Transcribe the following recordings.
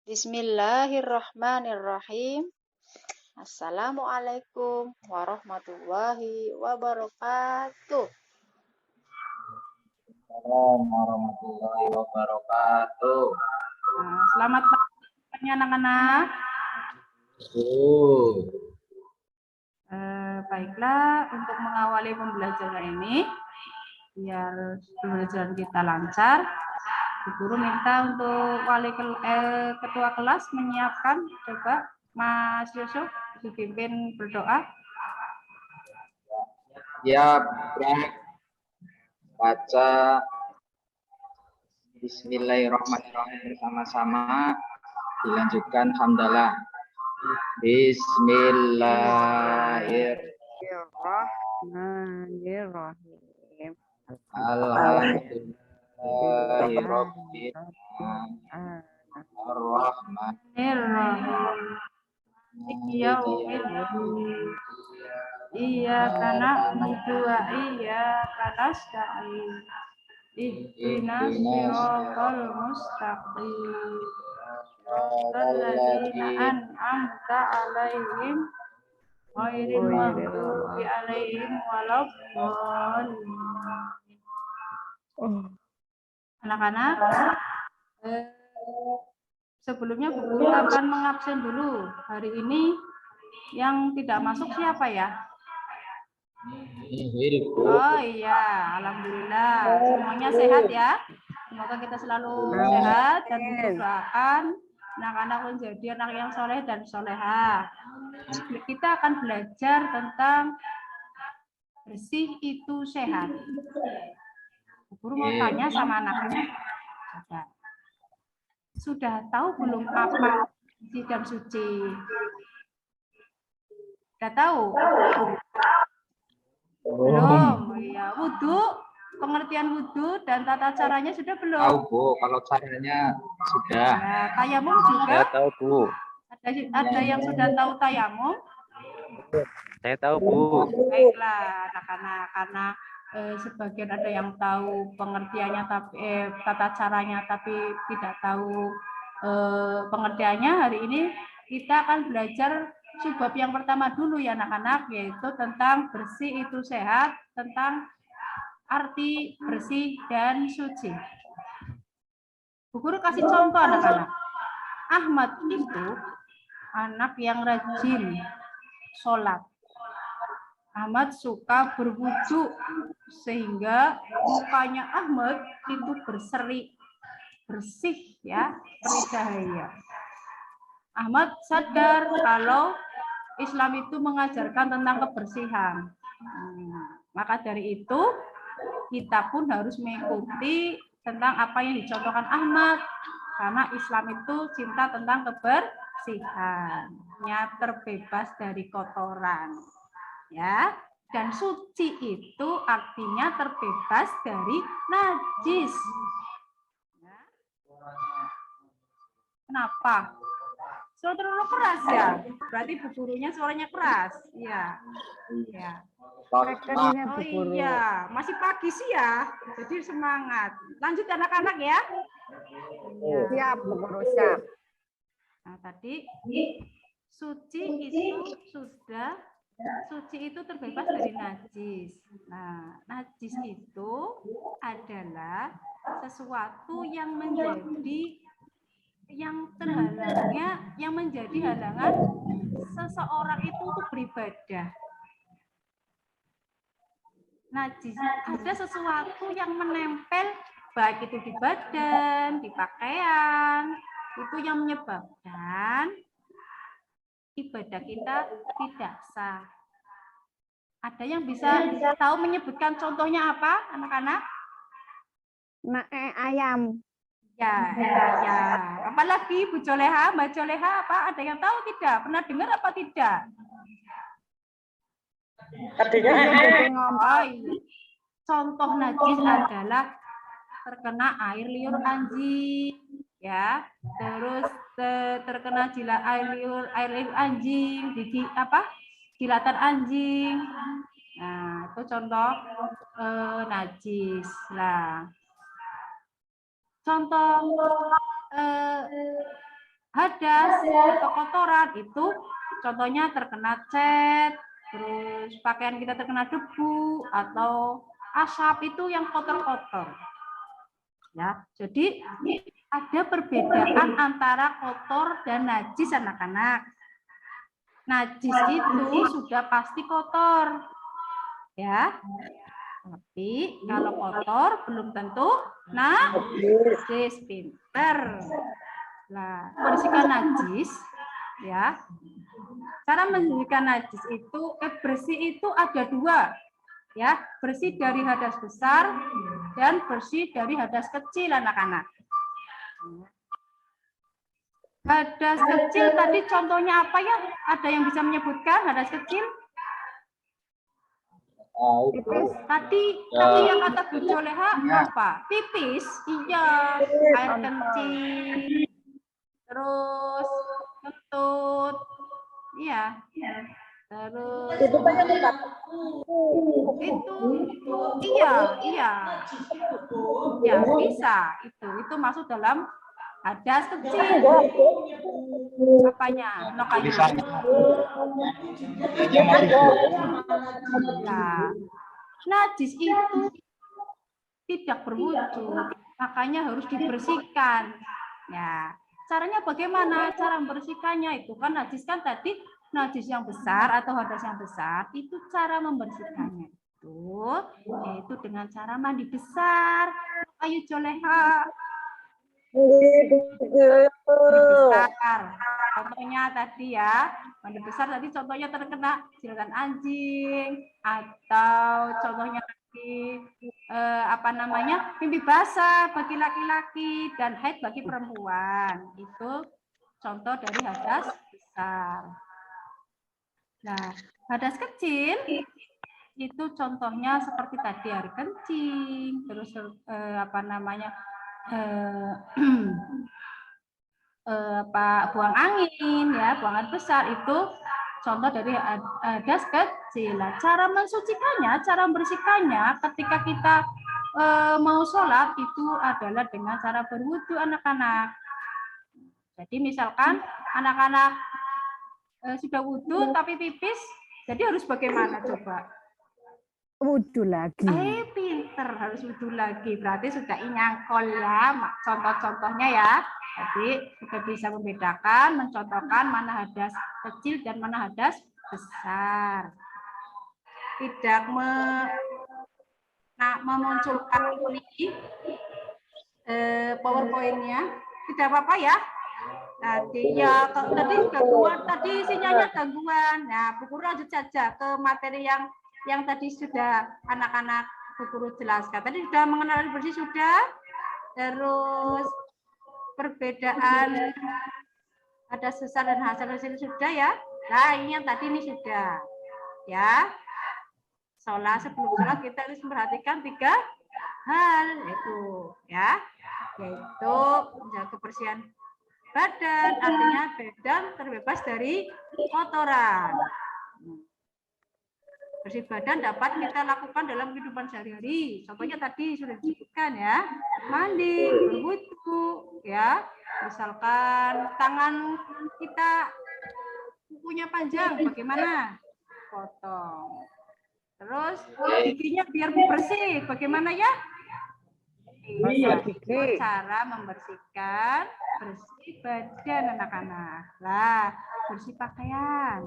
Bismillahirrahmanirrahim. Assalamualaikum warahmatullahi wabarakatuh. Assalamualaikum warahmatullahi wabarakatuh. Selamat pagi anak-anak. Baiklah, untuk mengawali pembelajaran ini, biar pembelajaran kita lancar, Bu Guru minta untuk ketua kelas menyiapkan, coba Mas Yusuf dipimpin berdoa. Ya, baca Bismillahirrahmanirrahim bersama-sama, dilanjutkan hamdalah. Bismillahirrahmanirrahim. Alhamdulillahirabbil arrahmanirrahim. Iyyaka na'budu wa iyyaka nasta'in. Ihdinas siratal mustaqim. Shiratal an'amta 'alaihim ghairil maghdubi 'alaihim waladdallin. Anak-anak, sebelumnya Bu Guru akan mengabsen dulu. Hari ini yang tidak masuk siapa ya? Oh iya, alhamdulillah. Semuanya sehat ya. Semoga kita selalu sehat dan doakan anak-anak menjadi anak yang soleh dan soleha. Kita akan belajar tentang bersih itu sehat. Bu Guru mau tanya sama anaknya. Sudah tahu belum apa bersih dan suci? Sudah tahu? Belum. Ya, wudhu, pengertian wudhu dan tata caranya sudah belum? Tahu Bu, kalau caranya sudah. Ya, tayamum juga? Saya tahu Bu. Ada yang sudah tahu tayamum? Saya tahu Bu. Baiklah anak-anak, karena sebagian ada yang tahu pengertiannya tapi tata caranya tapi tidak tahu pengertiannya. Hari ini kita akan belajar subbab yang pertama dulu ya anak-anak, yaitu tentang bersih itu sehat, tentang arti bersih dan suci. Bu Guru kasih contoh anak-anak. Ahmad itu anak yang rajin sholat. Ahmad suka berwudu sehingga mukanya Ahmad itu berseri, bersih ya, bercahaya. Ahmad sadar kalau Islam itu mengajarkan tentang kebersihan. Maka dari itu kita pun harus mengikuti tentang apa yang dicontohkan Ahmad, karena Islam itu cinta tentang kebersihan, terbebas dari kotoran, ya. Dan suci itu artinya terbebas dari najis. Ya. Kenapa? Suara terlalu keras ya? Berarti Bu Gurunya suaranya keras. Iya. Iya. Oh iya, masih pagi sih ya. Jadi semangat. Lanjut anak-anak ya. Siap, Bu Guru, siap. Nah, tadi suci itu terbebas dari najis. Nah, najis itu adalah sesuatu yang menjadi halangan seseorang itu untuk beribadah. Najis ada sesuatu yang menempel, baik itu di badan, di pakaian, itu yang menyebabkan ibadah kita tidak sah. Ada yang bisa tahu menyebutkan contohnya apa, anak-anak? Ayam. Ya. Apalagi Bu Joleha, Mbak Joleha, apa? Ada yang tahu tidak? Pernah dengar apa tidak? Contoh najis adalah terkena air liur anjing, ya. Terus terkena air liur anjing, jilatan anjing. Nah, itu contoh najis. Lah. Contoh hadas atau kotoran itu contohnya terkena cat, terus pakaian kita terkena debu atau asap itu yang kotor-kotor. Ya, jadi ada perbedaan antara kotor dan najis anak-anak. Najis itu sudah pasti kotor. Ya. Tapi kalau kotor belum tentu najis. Pinter. Nah, bersihkan najis ya. Cara membersihkan najis itu bersih itu ada dua. Ya, bersih dari hadas besar dan bersih dari hadas kecil anak-anak. Hadas kecil tadi contohnya apa ya? Ada yang bisa menyebutkan hadas kecil? Tadi yang kata Bu Joleha apa? Pipis, iya, air kencing, terus kentut, iya, terus itu iya, ya bisa itu masuk dalam hadas kecil. Apanya? Nokanya. Nah, najis itu tidak berwujud, makanya harus dibersihkan. Ya, caranya bagaimana? Cara membersihkannya itu kan najis kan tadi najis yang besar atau hadas yang besar itu cara membersihkannya itu yaitu dengan cara mandi besar. Ayo Joleha. Besar. Contohnya tadi ya, mandi besar tadi contohnya terkena jilatan anjing atau contohnya tadi mimpi basah bagi laki-laki dan haid bagi perempuan. Itu contoh dari hadas besar. Nah, hadas kecil itu contohnya seperti tadi air kencing, terus buang angin ya, buang air besar itu contoh dari hadas kecil. Cara mensucikannya, cara membersihkannya ketika kita mau sholat itu adalah dengan cara berwudu anak-anak. Jadi misalkan anak-anak sudah wudu tapi pipis, jadi harus bagaimana coba? Wudu lagi. Pinter, harus wudu lagi. Berarti sudah inyangkol ya, contoh-contohnya ya. Jadi sudah bisa membedakan, mencontohkan mana hadas kecil dan mana hadas besar. Tidak memunculkan ini PowerPoint-nya, tidak apa-apa ya. Tadi gangguan, tadi sinyalnya gangguan. Nah, Bu Guru lanjut saja ke materi yang tadi sudah anak-anak Bu Guru jelaskan. Tadi sudah mengenal bersih sudah, terus perbedaan ada sesar dan hasil sudah ya. Nah, ini yang tadi ini sudah ya. Sebelum sholat kita harus memperhatikan 3 hal itu ya, yaitu menjaga kebersihan badan, artinya badan terbebas dari kotoran. Bersih badan dapat kita lakukan dalam kehidupan sehari-hari. Contohnya tadi sudah disebutkan ya, mandi, berwudu, ya. Misalkan tangan kita kukunya panjang, bagaimana? Potong. Terus giginya biar bersih, bagaimana ya? Itu cara membersihkan bersih badan anak-anak. Lah, bersih pakaian.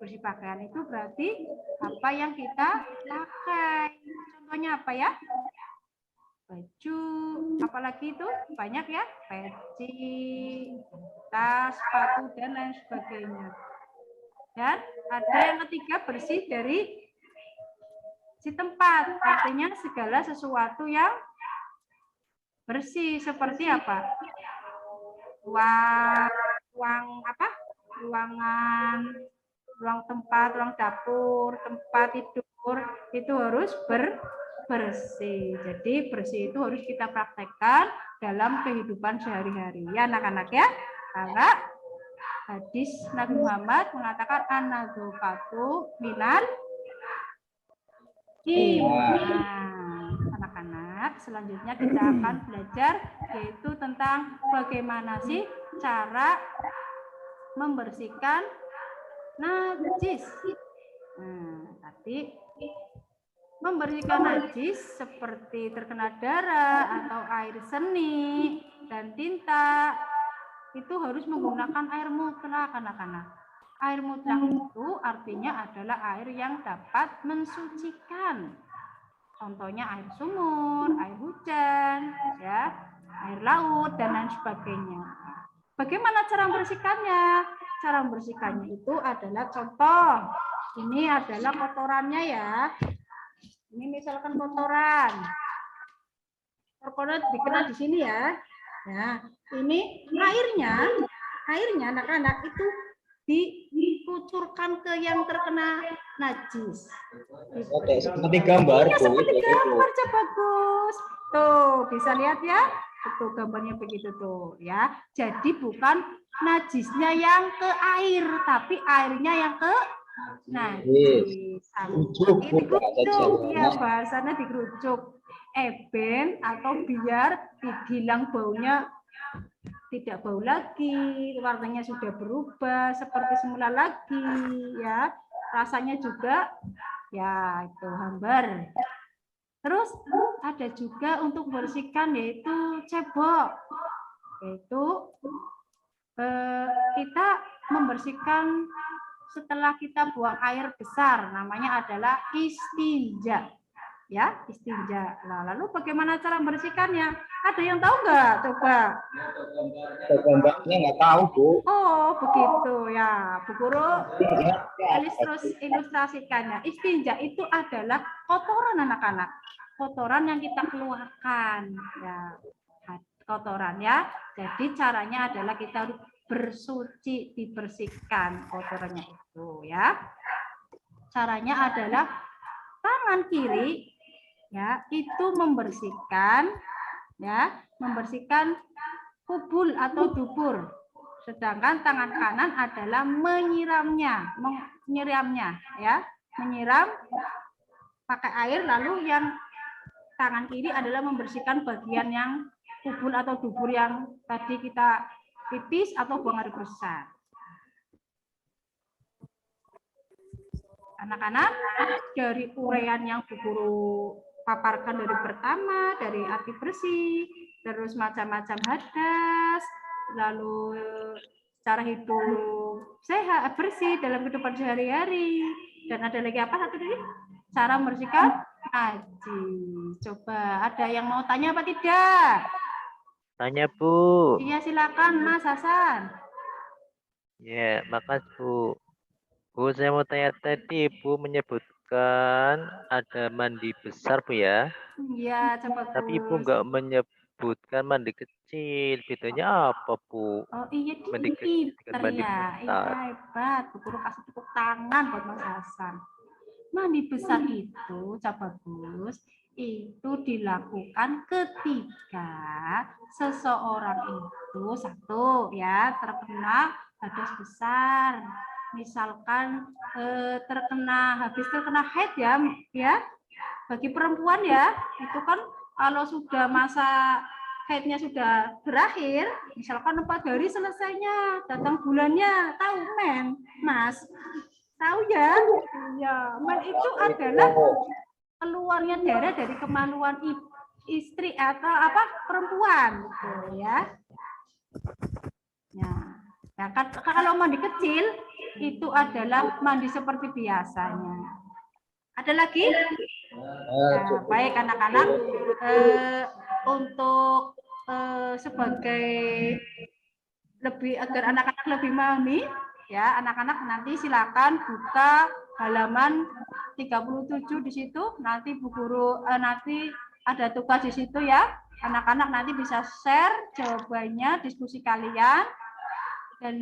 Bersih pakaian itu berarti apa yang kita pakai. Contohnya apa ya? Baju, apalagi itu banyak ya, peci, tas, sepatu, dan lain sebagainya. Dan ada yang ketiga, bersih dari si tempat, artinya segala sesuatu yang bersih seperti apa? Ruangan, ruang tempat, ruang dapur, tempat tidur itu harus bersih. Jadi bersih itu harus kita praktekkan dalam kehidupan sehari-hari ya anak-anak ya. Karena hadis Nabi Muhammad mengatakan an-nadzafatu minal iman. Anak-anak, selanjutnya kita akan belajar yaitu tentang bagaimana sih cara membersihkan najis. Nah, tadi membersihkan najis seperti terkena darah atau air seni dan tinta itu harus menggunakan air mutlak, anak-anak. Air mutlak itu artinya adalah air yang dapat mensucikan. Contohnya air sumur, air hujan, ya, air laut dan lain sebagainya. Bagaimana cara membersihkannya? Cara membersihkannya itu adalah contoh. Ini adalah kotorannya ya. Ini misalkan kotoran. Kotoran dikenal di sini ya. Nah, ini airnya anak-anak itu dikucurkan ke yang terkena najis. Oke, seperti gambar, Iya, Bu. seperti gambar, bagus. Tuh, bisa lihat ya. Tuh gambarnya begitu tuh ya. Jadi bukan najisnya yang ke air, tapi airnya yang ke najis. Ini dikerucuk, ya bahasanya dikerucuk. Eben atau biar dibilang baunya tidak bau lagi, warnanya sudah berubah seperti semula lagi ya. Rasanya juga ya itu hambar. Terus ada juga untuk membersihkan yaitu cebok. Yaitu kita membersihkan setelah kita buang air besar, namanya adalah istinja. Ya, istinja. Nah, lalu bagaimana cara membersihkannya? Ada yang tahu nggak? Coba. Gambarnya nggak tahu, Bu. Oh, begitu ya. Bu Guru ilustrasikannya. Istinja itu adalah kotoran anak-anak. Kotoran yang kita keluarkan. Ya, kotoran ya. Jadi caranya adalah kita harus bersuci, dibersihkan kotorannya itu ya. Caranya adalah tangan kiri ya itu membersihkan kubul atau dubur, sedangkan tangan kanan adalah menyiramnya ya, menyiram pakai air, lalu yang tangan kiri adalah membersihkan bagian yang kubul atau dubur yang tadi kita pipis atau buang air besar. Anak-anak, dari uraian yang Bu Guru paparkan dari pertama, dari arti bersih, terus macam-macam hadas, lalu cara hidup sehat, bersih dalam kehidupan sehari-hari, dan ada lagi apa satu tadi? Cara membersihkan najis. Coba ada yang mau tanya apa tidak? Tanya, Bu. Iya, silakan Mas Hasan. Ya, makasih, Bu. Bu, saya mau tanya tadi, Bu menyebutkan ada mandi besar, Bu ya. Iya, coba. Tapi Ibu nggak menyebutkan mandi kecil. Bedanya apa, Bu? Oh iya, Mandi kecil dengan mandi ya. Iya, besar. hebat. Bu Guru kasih tepuk tangan buat Mas Hasan. Mandi besar itu, Bagus, itu dilakukan ketika seseorang itu satu ya terkena hadas besar. Misalkan habis terkena haid ya bagi perempuan ya, itu kan kalau sudah masa haidnya sudah berakhir, misalkan 4 hari selesainya, datang bulannya, tahu men, Mas? Tahu ya? Ya, men itu adalah keluarnya darah dari kemaluan istri atau perempuan gitu ya. Nah, kalau mandi kecil itu adalah mandi seperti biasanya. Ada lagi? Nah, baik anak-anak, untuk sebagai agar anak-anak lebih memahami ya, anak-anak nanti silakan buka halaman 37 di situ, nanti Bu Guru nanti ada tugas di situ ya. Anak-anak nanti bisa share jawabannya, diskusi kalian, dan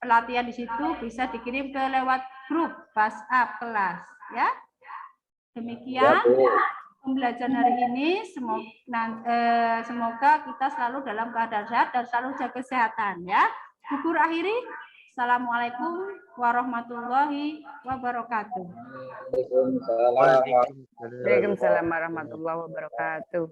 pelatihan di situ bisa dikirim ke lewat grup WhatsApp kelas ya. Demikian pembelajaran hari ini, semoga kita selalu dalam keadaan sehat dan selalu jaga kesehatan ya. Bu Guru akhiri. Assalamualaikum warahmatullahi wabarakatuh. Waalaikumsalam. Waalaikumsalam warahmatullahi wabarakatuh.